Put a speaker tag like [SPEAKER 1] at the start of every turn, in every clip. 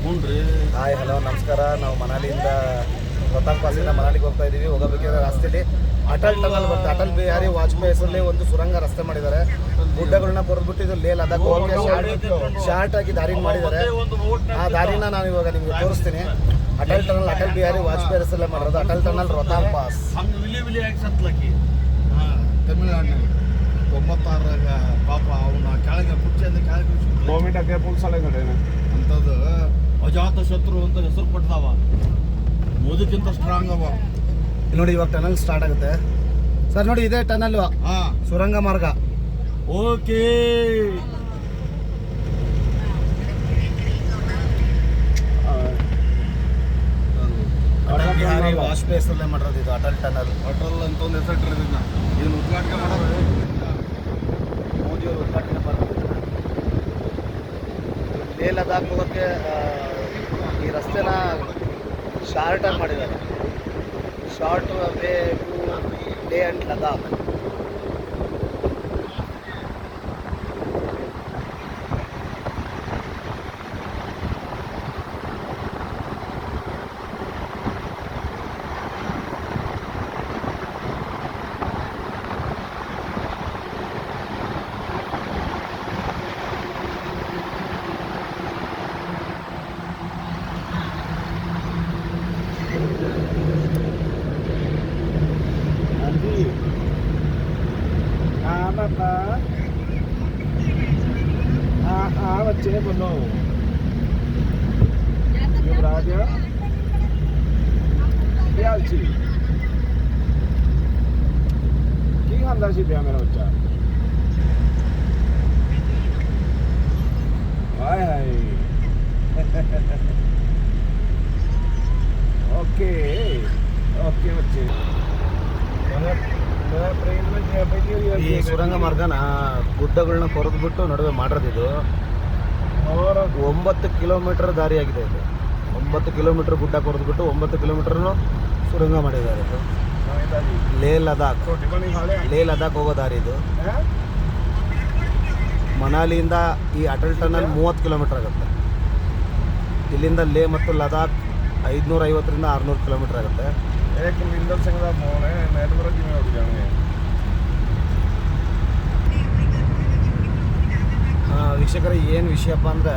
[SPEAKER 1] Hi hello ನಮಸ್ಕಾರ. ನಾವು ಮನಾಲಿಯಿಂದ ರೋಹತಾಂಗ್ ಪಾಸಿಂದ ಮನಾಲಿಗೆ ಹೋಗ್ತಾ ಇದ್ದೀವಿ. ಹೋಗಬೇಕಾದ್ರೆ ರಸ್ತೆಯಲ್ಲಿ ಅಟಲ್ ಟನಲ್ ಬರುತ್ತೆ. ಅಟಲ್ ಬಿಹಾರಿ ವಾಜಪೇಯಿ ಹೆಸರಲ್ಲಿ ಒಂದು ಸುರಂಗ ರಸ್ತೆ ಮಾಡಿದ್ದಾರೆ. ಗುಡ್ಡಗಳನ್ನ ಕೊರೆದ್ಬಿಟ್ಟು ಇದು ಲೇ ಲದಾಖ್ ಹೋಗೋಕ್ಕೆ ಶಾರ್ಟ್ ಆಗಿ ದಾರಿ ಮಾಡಿದ್ದಾರೆ. ಆ ದಾರಿನ ನಾನು ಇವಾಗ ನಿಮಗೆ ತೋರಿಸ್ತೀನಿ. ಅಟಲ್ ಟನಲ್ ಅಟಲ್ ಬಿಹಾರಿ ವಾಜಪೇಯಿ ಹೆಸರಲ್ಲೇ ಮಾಡಿರೋದು. ಅಟಲ್ ಟನಲ್ ರೋಹತಾಂಗ್ ಪಾಸ್
[SPEAKER 2] ತಮಿಳುನಾಡಿನಾಗ 96 ಪಾಪ ಅವನ ಕೆಳಗೆ ಕುರ್ಚಿಯಿಂದ ಕೆಳಗೆ
[SPEAKER 3] ಗೋವಿಂದಕ್ಕೆ ಪುಲ್ಸಳೆ
[SPEAKER 2] ಅಂಥದ್ದು ಅಜಾತ ಶತ್ರು ಅಂತ ಹೆಸರು ಪಟ್ಟದವ. ಮೋದಿಗಿಂತ ಸ್ಟ್ರಾಂಗ್ ಅವ.
[SPEAKER 1] ನೋಡಿ ಇವಾಗ ಟನಲ್ ಸ್ಟಾರ್ಟ್ ಆಗುತ್ತೆ ಸರ್. ನೋಡಿ ಇದೇ ಟನಲ್ ಸುರಂಗ ಮಾರ್ಗ.
[SPEAKER 2] ಓಕೆ
[SPEAKER 1] ಅಟಲ್ ಬಿಹಾರಿ ವಾಜಪೇಯಿ ಹೆಸರಲ್ಲೇ ಮಾಡಿರೋದು ಇದು ಅಟಲ್ ಟನಲ್.
[SPEAKER 2] ಅಟಲ್ ಅಂತ ಒಂದು ಹೆಸರು ಇಟ್ಟಿರೋದನ್ನ ಇದನ್ನು ಉದ್ಘಾಟನೆ ಮಾಡೋದು
[SPEAKER 1] ಮೋದಿಯವರು ಉದ್ಘಾಟನೆ ಮಾಡಿದ್ರು. ಲೇ ಲದಾಖ್ ಹೋಗೋಕ್ಕೆ ಈ ರಸ್ತೆನ ಶಾರ್ಟಾಗಿ ಮಾಡಿದ್ದಾರೆ. ಶಾರ್ಟ್ ವೇ ಟು ಲೇ ಆ್ಯಂಡ್ ಲದಾಖ್.
[SPEAKER 3] बच्चे बोलो युवराज हाल सी की खांदा सी पिया मेरा बच्चा हाय हाय ओके ओके बच्चे
[SPEAKER 1] ಈ ಸುರಂಗ ಮಾರ್ಗನ ಗುಡ್ಡಗಳನ್ನ ಕೊರೆದ್ಬಿಟ್ಟು ನಡುವೆ ಮಾಡಿರೋದಿದು. 9 ಕಿಲೋಮೀಟರ್ ದಾರಿಯಾಗಿದೆ ಇದು. 9 ಕಿಲೋಮೀಟರ್ ಗುಡ್ಡ ಕೊರೆದ್ಬಿಟ್ಟು 9 ಕಿಲೋಮೀಟರ್ನು ಸುರಂಗ ಮಾಡಿದ್ದಾರೆ ಇದು. ಲೇ ಲದಾಖ್ ಹೋಗೋ ದಾರಿ ಇದು. ಮನಾಲಿಯಿಂದ ಈ ಅಟಲ್ ಟನಲ್ 30 ಕಿಲೋಮೀಟರ್ ಆಗುತ್ತೆ. ಇಲ್ಲಿಂದ ಲೇ ಮತ್ತು ಲದಾಖ್ 550 ರಿಂದ 600 ಕಿಲೋಮೀಟರ್ ಆಗುತ್ತೆ. ವೀಕ್ಷಕರೇ, ಏನು ವಿಷಯಪ್ಪ ಅಂದರೆ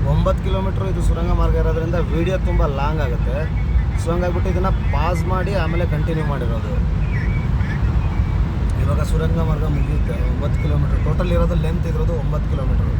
[SPEAKER 1] 9 ಕಿಲೋಮೀಟ್ರ್ ಇದು ಸುರಂಗ ಮಾರ್ಗ ಇರೋದ್ರಿಂದ ವಿಡಿಯೋ ತುಂಬ ಲಾಂಗ್ ಆಗುತ್ತೆ. ಸೊ ಹಂಗಾಗ್ಬಿಟ್ಟು ಇದನ್ನು ಪಾಸ್ ಮಾಡಿ ಆಮೇಲೆ ಕಂಟಿನ್ಯೂ ಮಾಡಿರೋದು. ಇವಾಗ ಸುರಂಗ ಮಾರ್ಗ ಮುಗಿಯುತ್ತೆ. 9 ಕಿಲೋಮೀಟ್ರ್ ಟೋಟಲ್ ಇರೋದು, ಲೆಂತ್ ಇರೋದು 9 kilometre.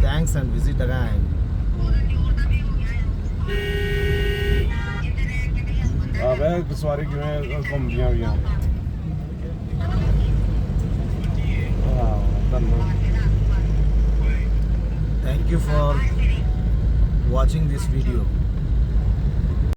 [SPEAKER 1] Thanks and visit again.
[SPEAKER 3] avec swaari kiਵੇਂ ਘੁੰਮਦੀਆਂ ਹੋਈਆਂ
[SPEAKER 1] Thank you for watching this video.